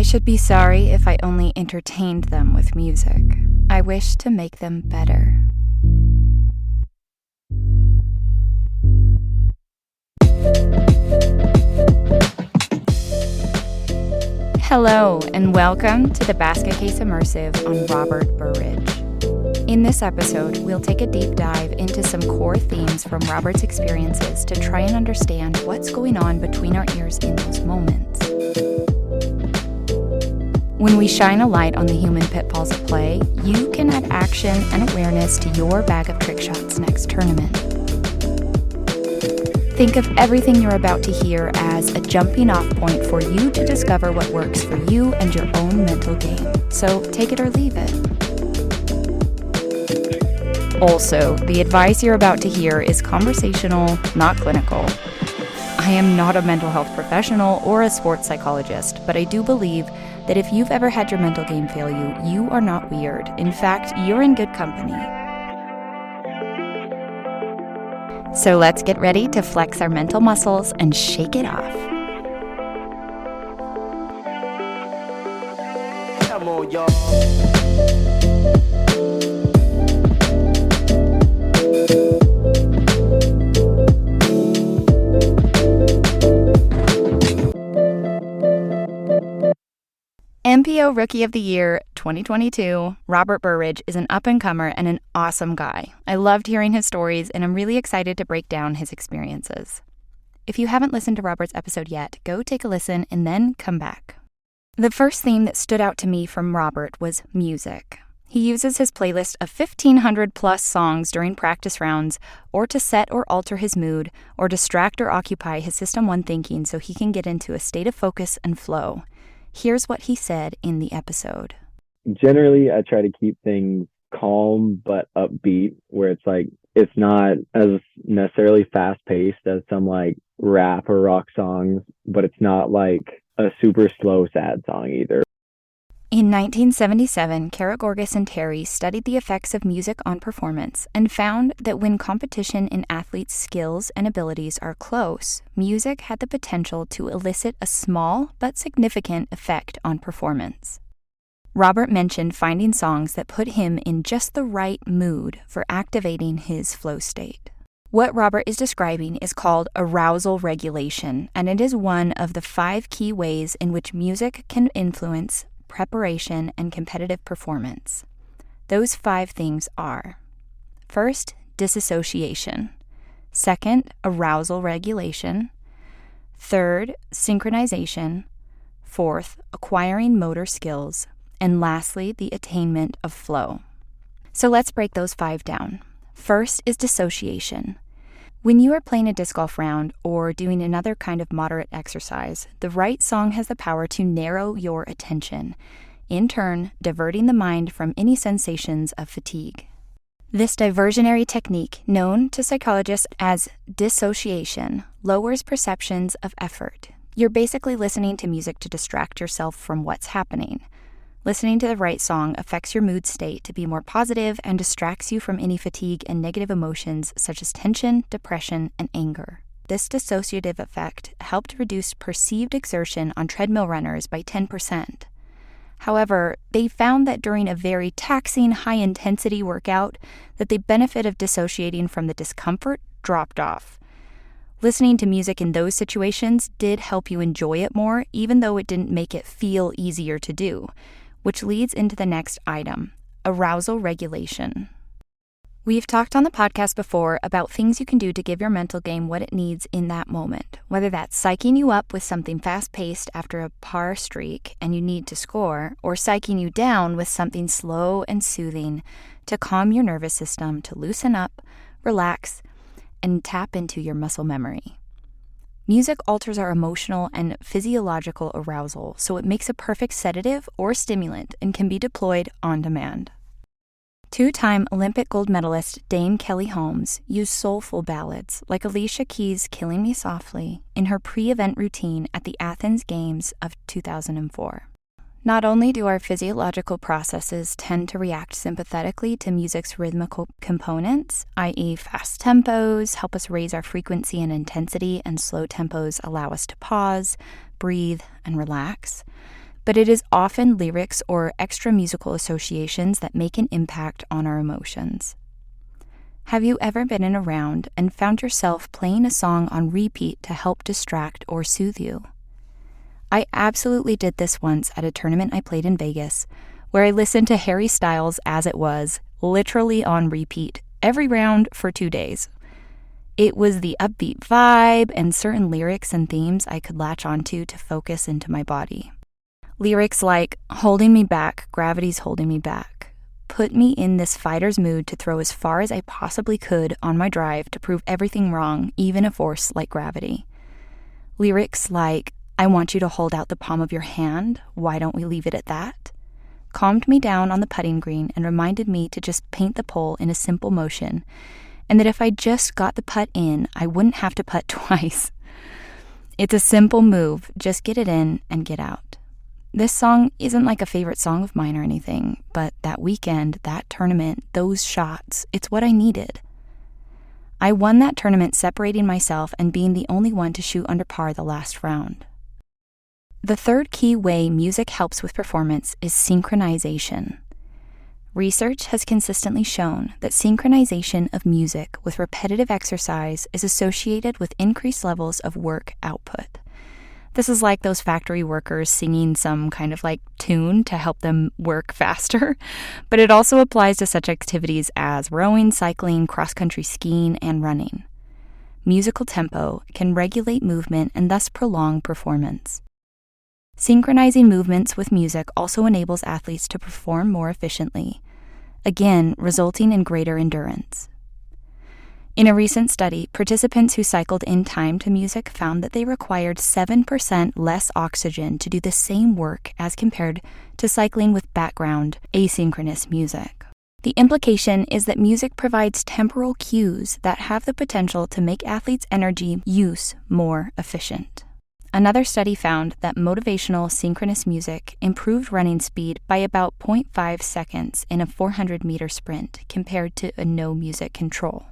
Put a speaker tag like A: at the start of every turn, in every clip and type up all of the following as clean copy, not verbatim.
A: should be sorry if I only entertained them with music. I wish to make them better. Hello, and welcome to the Basket Case Immersive on Robert Burridge. In this episode, we'll take a deep dive into some core themes from Robert's experiences to try and understand what's going on between our ears in those moments. When we shine a light on the human pitfalls at play, you can add action and awareness to your bag of trick shots next tournament. Think of everything you're about to hear as a jumping off point for you to discover what works for you and your own mental game. So take it or leave it. Also, the advice you're about to hear is conversational, not clinical. I am not a mental health professional or a sports psychologist, but I do believe that if you've ever had your mental game fail you, you are not weird. In fact, you're in good company. So let's get ready to flex our mental muscles and shake it off. Come on, y'all. MPO Rookie of the Year 2022, Robert Burridge is an up-and-comer and an awesome guy. I loved hearing his stories, and I'm really excited to break down his experiences. If you haven't listened to Robert's episode yet, go take a listen and then come back. The first theme that stood out to me from Robert was music. He uses his playlist of 1,500 plus songs during practice rounds, or to set or alter his mood, or distract or occupy his System 1 thinking so he can get into a state of focus and flow. Here's what he said in the episode.
B: Generally, I try to keep things calm but upbeat, where it's not as necessarily fast-paced as some rap or rock songs, but it's not like a super slow, sad song either.
A: In 1977, Karagourgas and Terry studied the effects of music on performance and found that when competition in athletes' skills and abilities are close, music had the potential to elicit a small but significant effect on performance. Robert mentioned finding songs that put him in just the right mood for activating his flow state. What Robert is describing is called arousal regulation, and it is one of the 5 key ways in which music can influence preparation, and competitive performance. Those 5 things are: first, disassociation; second, arousal regulation; third, synchronization; fourth, acquiring motor skills; and lastly, the attainment of flow. So let's break those 5 down. First is dissociation. When you are playing a disc golf round or doing another kind of moderate exercise, the right song has the power to narrow your attention, in turn diverting the mind from any sensations of fatigue. This diversionary technique, known to psychologists as dissociation, lowers perceptions of effort. You're basically listening to music to distract yourself from what's happening. Listening to the right song affects your mood state to be more positive and distracts you from any fatigue and negative emotions such as tension, depression, and anger. This dissociative effect helped reduce perceived exertion on treadmill runners by 10%. However, they found that during a very taxing, high-intensity workout, that the benefit of dissociating from the discomfort dropped off. Listening to music in those situations did help you enjoy it more, even though it didn't make it feel easier to do. Which leads into the next item, arousal regulation. We've talked on the podcast before about things you can do to give your mental game what it needs in that moment, whether that's psyching you up with something fast-paced after a par streak and you need to score, or psyching you down with something slow and soothing to calm your nervous system, to loosen up, relax, and tap into your muscle memory. Music alters our emotional and physiological arousal, so it makes a perfect sedative or stimulant and can be deployed on demand. 2-time Olympic gold medalist Dame Kelly Holmes used soulful ballads like Alicia Keys' Killing Me Softly in her pre-event routine at the Athens Games of 2004. Not only do our physiological processes tend to react sympathetically to music's rhythmical components, i.e. fast tempos help us raise our frequency and intensity, and slow tempos allow us to pause, breathe, and relax, but it is often lyrics or extra musical associations that make an impact on our emotions. Have you ever been in a round and found yourself playing a song on repeat to help distract or soothe you? I absolutely did this once at a tournament I played in Vegas, where I listened to Harry Styles' As It Was, literally on repeat, every round for 2 days. It was the upbeat vibe and certain lyrics and themes I could latch onto to focus into my body. Lyrics like, "Holding me back, gravity's holding me back," put me in this fighter's mood to throw as far as I possibly could on my drive to prove everything wrong, even a force like gravity. Lyrics like, "I want you to hold out the palm of your hand, why don't we leave it at that?" calmed me down on the putting green and reminded me to just paint the pole in a simple motion, and that if I just got the putt in, I wouldn't have to putt twice. It's a simple move, just get it in and get out. This song isn't like a favorite song of mine or anything, but that weekend, that tournament, those shots, it's what I needed. I won that tournament separating myself and being the only one to shoot under par the last round. The third key way music helps with performance is synchronization. Research has consistently shown that synchronization of music with repetitive exercise is associated with increased levels of work output. This is like those factory workers singing some kind of like tune to help them work faster, but it also applies to such activities as rowing, cycling, cross-country skiing, and running. Musical tempo can regulate movement and thus prolong performance. Synchronizing movements with music also enables athletes to perform more efficiently, again, resulting in greater endurance. In a recent study, participants who cycled in time to music found that they required 7% less oxygen to do the same work as compared to cycling with background, asynchronous music. The implication is that music provides temporal cues that have the potential to make athletes' energy use more efficient. Another study found that motivational synchronous music improved running speed by about 0.5 seconds in a 400-meter sprint compared to a no-music control.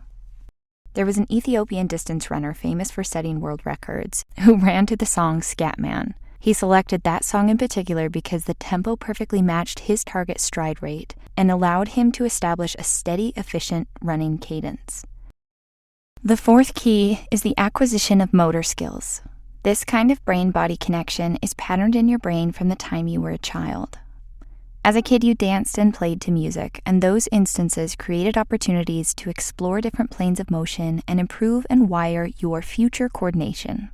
A: There was an Ethiopian distance runner famous for setting world records who ran to the song Scatman. He selected that song in particular because the tempo perfectly matched his target stride rate and allowed him to establish a steady, efficient running cadence. The fourth key is the acquisition of motor skills. This kind of brain-body connection is patterned in your brain from the time you were a child. As a kid, you danced and played to music, and those instances created opportunities to explore different planes of motion and improve and wire your future coordination.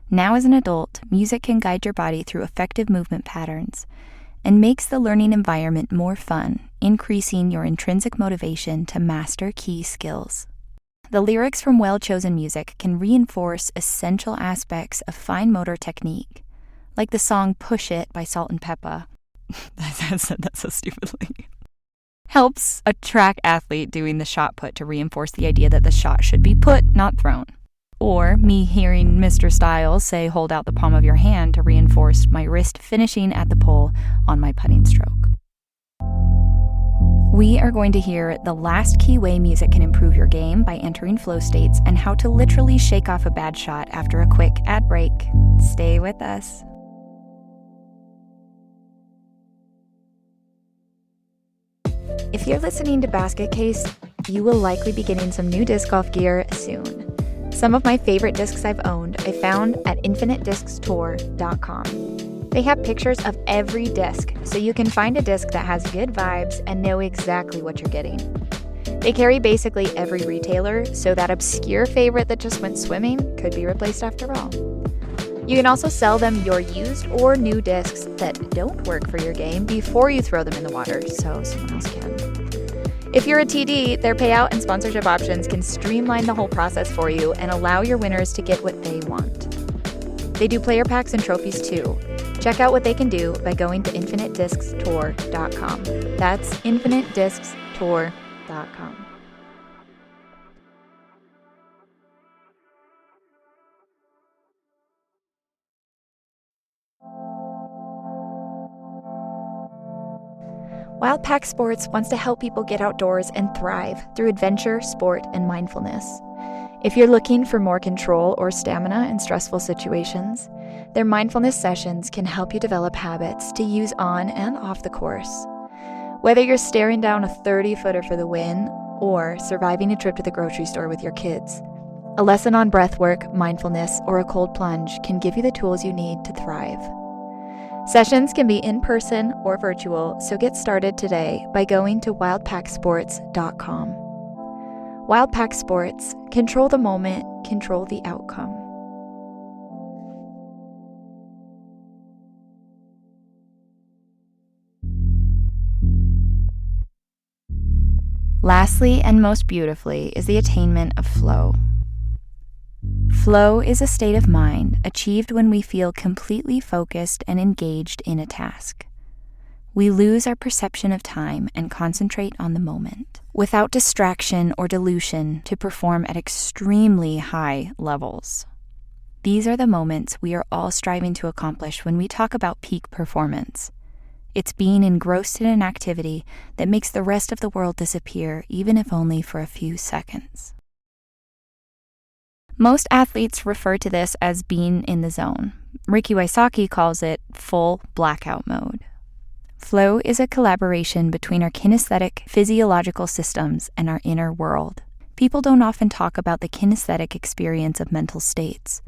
A: Now as an adult, music can guide your body through effective movement patterns and makes the learning environment more fun, increasing your intrinsic motivation to master key skills. The lyrics from well-chosen music can reinforce essential aspects of fine motor technique, like the song Push It by Salt and Peppa. I said that so stupidly. Helps a track athlete doing the shot put to reinforce the idea that the shot should be put, not thrown. Or me hearing Mr. Styles say hold out the palm of your hand to reinforce my wrist finishing at the pole on my putting stroke. We are going to hear the last key way music can improve your game by entering flow states and how to literally shake off a bad shot after a quick ad break. Stay with us. If you're listening to Basket Case, you will likely be getting some new disc golf gear soon. Some of my favorite discs I've owned I found at infinitediscstour.com. They have pictures of every disc, so you can find a disc that has good vibes and know exactly what you're getting. They carry basically every retailer, so that obscure favorite that just went swimming could be replaced after all. You can also sell them your used or new discs that don't work for your game before you throw them in the water, so someone else can. If you're a TD, their payout and sponsorship options can streamline the whole process for you and allow your winners to get what they want. They do player packs and trophies too. Check out what they can do by going to infinitediscstour.com. That's infinitediscstour.com. Wildpack Sports wants to help people get outdoors and thrive through adventure, sport, and mindfulness. If you're looking for more control or stamina in stressful situations, Their mindfulness sessions can help you develop habits to use on and off the course. Whether you're staring down a 30-footer for the win or surviving a trip to the grocery store with your kids, a lesson on breathwork, mindfulness, or a cold plunge can give you the tools you need to thrive. Sessions can be in person or virtual, so get started today by going to wildpacksports.com. Wildpack Sports, control the moment, control the outcome. Lastly, and most beautifully, is the attainment of flow. Flow is a state of mind achieved when we feel completely focused and engaged in a task. We lose our perception of time and concentrate on the moment, without distraction or dilution, to perform at extremely high levels. These are the moments we are all striving to accomplish when we talk about peak performance. It's being engrossed in an activity that makes the rest of the world disappear, even if only for a few seconds. Most athletes refer to this as being in the zone. Ricky Wysocki calls it full blackout mode. Flow is a collaboration between our kinesthetic physiological systems and our inner world. People don't often talk about the kinesthetic experience of mental states,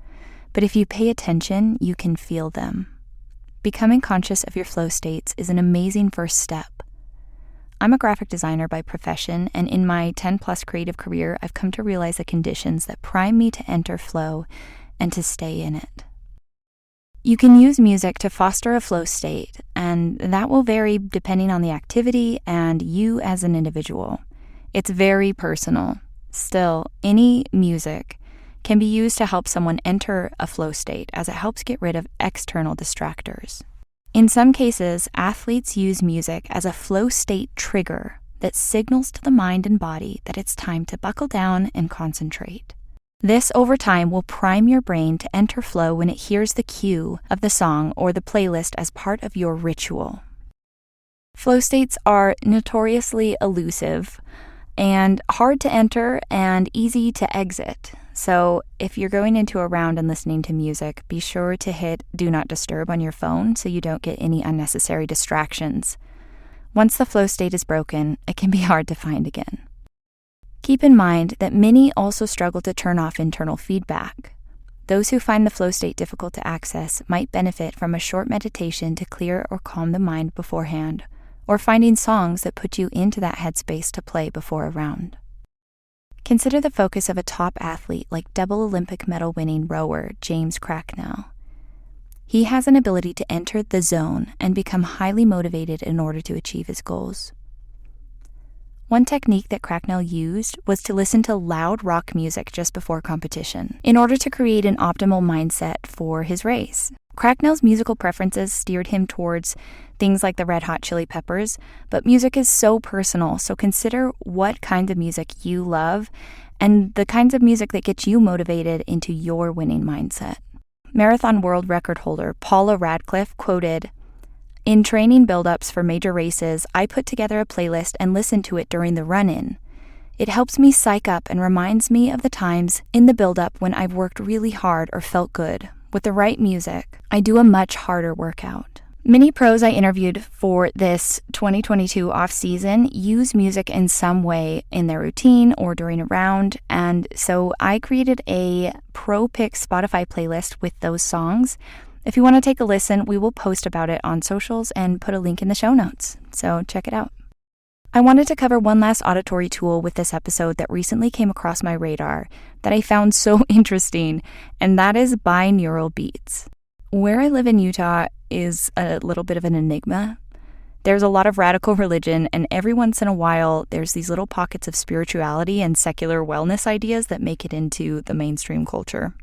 A: but if you pay attention, you can feel them. Becoming conscious of your flow states is an amazing first step. I'm a graphic designer by profession, and in my 10-plus creative career, I've come to realize the conditions that prime me to enter flow and to stay in it. You can use music to foster a flow state, and that will vary depending on the activity and you as an individual. It's very personal. Still, any music can be used to help someone enter a flow state, as it helps get rid of external distractors. In some cases, athletes use music as a flow state trigger that signals to the mind and body that it's time to buckle down and concentrate. This, over time, will prime your brain to enter flow when it hears the cue of the song or the playlist as part of your ritual. Flow states are notoriously elusive and hard to enter and easy to exit. So if you're going into a round and listening to music, be sure to hit Do Not Disturb on your phone so you don't get any unnecessary distractions. Once the flow state is broken, it can be hard to find again. Keep in mind that many also struggle to turn off internal feedback. Those who find the flow state difficult to access might benefit from a short meditation to clear or calm the mind beforehand, or finding songs that put you into that headspace to play before a round. Consider the focus of a top athlete like double Olympic medal winning rower James Cracknell. He has an ability to enter the zone and become highly motivated in order to achieve his goals. One technique that Cracknell used was to listen to loud rock music just before competition in order to create an optimal mindset for his race. Cracknell's musical preferences steered him towards things like the Red Hot Chili Peppers, but music is so personal, so consider what kind of music you love and the kinds of music that gets you motivated into your winning mindset. Marathon world record holder Paula Radcliffe quoted, "In training build-ups for major races, I put together a playlist and listen to it during the run-in. It helps me psych up and reminds me of the times in the build-up when I've worked really hard or felt good. With the right music, I do a much harder workout." Many pros I interviewed for this 2022 off-season use music in some way in their routine or during a round, and so I created a Pro Pick Spotify playlist with those songs. If you want to take a listen, we will post about it on socials and put a link in the show notes, so check it out. I wanted to cover one last auditory tool with this episode that recently came across my radar that I found so interesting, and that is binaural beats. Where I live in Utah is a little bit of an enigma. There's a lot of radical religion, and every once in a while, there's these little pockets of spirituality and secular wellness ideas that make it into the mainstream culture.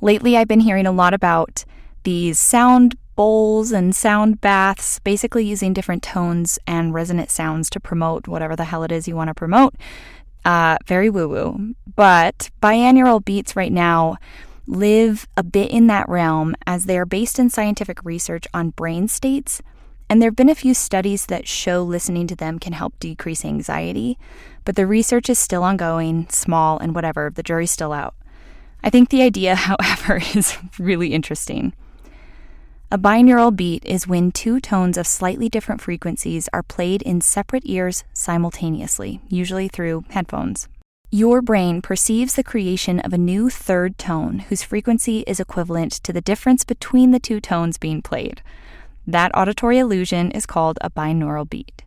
A: Lately, I've been hearing a lot about these sound bowls and sound baths, basically using different tones and resonant sounds to promote whatever the hell it is you want to promote. Very woo-woo. But binaural beats right now live a bit in that realm, as they are based in scientific research on brain states, and there have been a few studies that show listening to them can help decrease anxiety, but the research is still ongoing, small, and whatever, the jury's still out. I think the idea, however, is really interesting. A binaural beat is when two tones of slightly different frequencies are played in separate ears simultaneously, usually through headphones. Your brain perceives the creation of a new third tone whose frequency is equivalent to the difference between the two tones being played. That auditory illusion is called a binaural beat.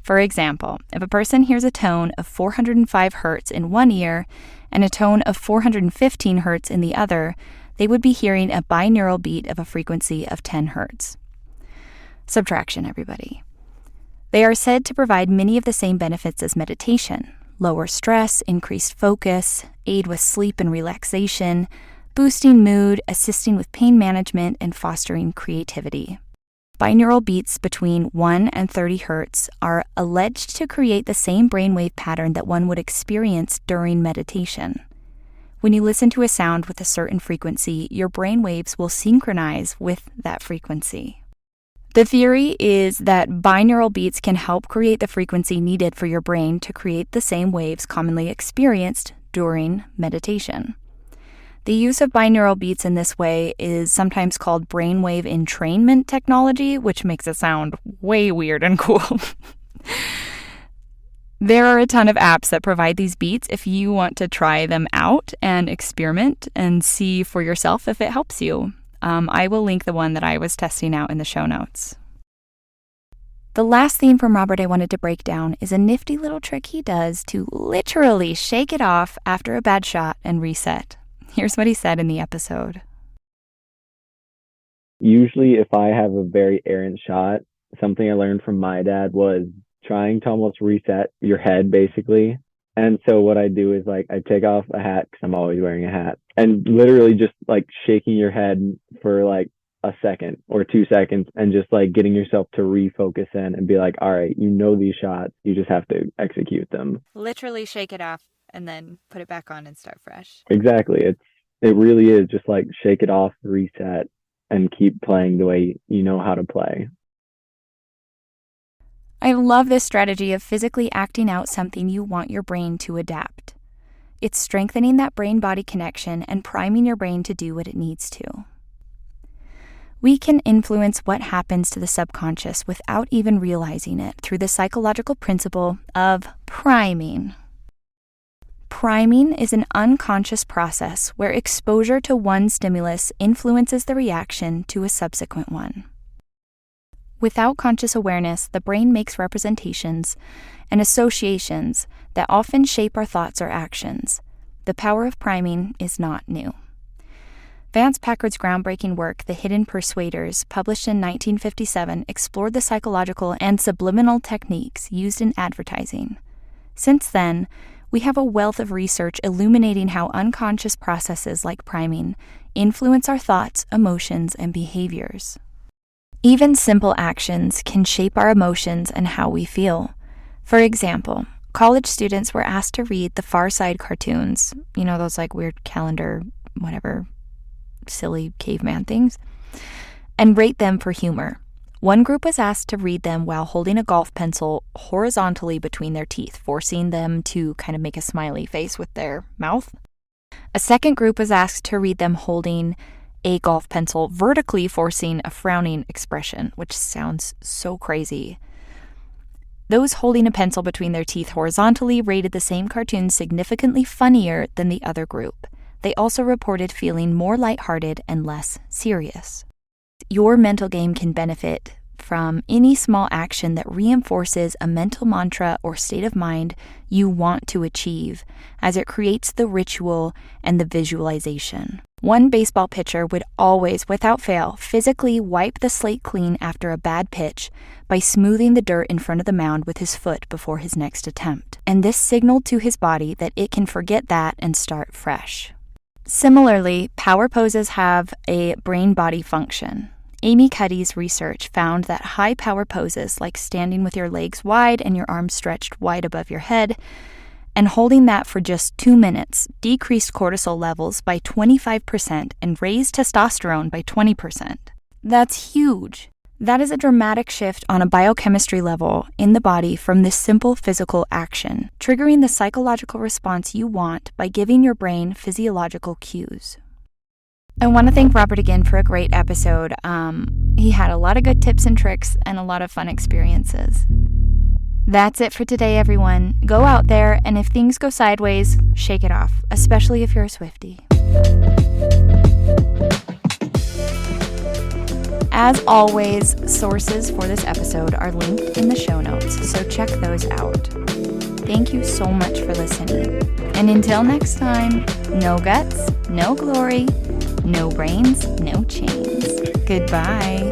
A: For example, if a person hears a tone of 405 Hz in one ear and a tone of 415 Hz in the other, they would be hearing a binaural beat of a frequency of 10 Hz. Subtraction, everybody. They are said to provide many of the same benefits as meditation: lower stress, increased focus, aid with sleep and relaxation, boosting mood, assisting with pain management, and fostering creativity. Binaural beats between 1 and 30 Hz are alleged to create the same brainwave pattern that one would experience during meditation. When you listen to a sound with a certain frequency, your brain waves will synchronize with that frequency. The theory is that binaural beats can help create the frequency needed for your brain to create the same waves commonly experienced during meditation. The use of binaural beats in this way is sometimes called brainwave entrainment technology, which makes it sound way weird and cool. There are a ton of apps that provide these beats if you want to try them out and experiment and see for yourself if it helps you. I will link the one that I was testing out in the show notes. The last theme from Robert I wanted to break down is a nifty little trick he does to literally shake it off after a bad shot and reset. Here's what he said in the episode.
B: Usually if I have a very errant shot, something I learned from my dad was trying to almost reset your head, basically. And so what I do is like I take off a hat, because I'm always wearing a hat, and literally just like shaking your head for like a second or 2 seconds and just like getting yourself to refocus in and be like, all right, you know these shots, you just have to execute them.
A: Literally shake it off and then put it back on and start fresh.
B: Exactly. It really is just like shake it off, reset, and keep playing the way you know how to play.
A: I love this strategy of physically acting out something you want your brain to adapt. It's strengthening that brain-body connection and priming your brain to do what it needs to. We can influence what happens to the subconscious without even realizing it through the psychological principle of priming. Priming is an unconscious process where exposure to one stimulus influences the reaction to a subsequent one. Without conscious awareness, the brain makes representations and associations that often shape our thoughts or actions. The power of priming is not new. Vance Packard's groundbreaking work, The Hidden Persuaders, published in 1957, explored the psychological and subliminal techniques used in advertising. Since then, we have a wealth of research illuminating how unconscious processes like priming influence our thoughts, emotions, and behaviors. Even simple actions can shape our emotions and how we feel. For example, college students were asked to read the Far Side cartoons, you know, those like weird calendar, whatever, silly caveman things, and rate them for humor. One group was asked to read them while holding a golf pencil horizontally between their teeth, forcing them to kind of make a smiley face with their mouth. A second group was asked to read them holding a golf pencil vertically, forcing a frowning expression, which sounds so crazy. Those holding a pencil between their teeth horizontally rated the same cartoon significantly funnier than the other group. They also reported feeling more lighthearted and less serious. Your mental game can benefit from any small action that reinforces a mental mantra or state of mind you want to achieve, as it creates the ritual and the visualization. One baseball pitcher would always, without fail, physically wipe the slate clean after a bad pitch by smoothing the dirt in front of the mound with his foot before his next attempt. And this signaled to his body that it can forget that and start fresh. Similarly, power poses have a brain-body function. Amy Cuddy's research found that high power poses, like standing with your legs wide and your arms stretched wide above your head, and holding that for just 2 minutes, decreased cortisol levels by 25% and raised testosterone by 20%. That's huge. That is a dramatic shift on a biochemistry level in the body from this simple physical action, triggering the psychological response you want by giving your brain physiological cues. I want to thank Robert again for a great episode. He had a lot of good tips and tricks and a lot of fun experiences. That's it for today, everyone. Go out there, and if things go sideways, shake it off, especially if you're a Swiftie. As always, sources for this episode are linked in the show notes, so check those out. Thank you so much for listening. And until next time, no guts, no glory, no brains, no chains. Goodbye.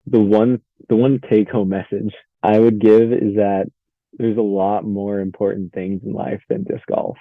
B: The one take home message I would give is that there's a lot more important things in life than disc golf.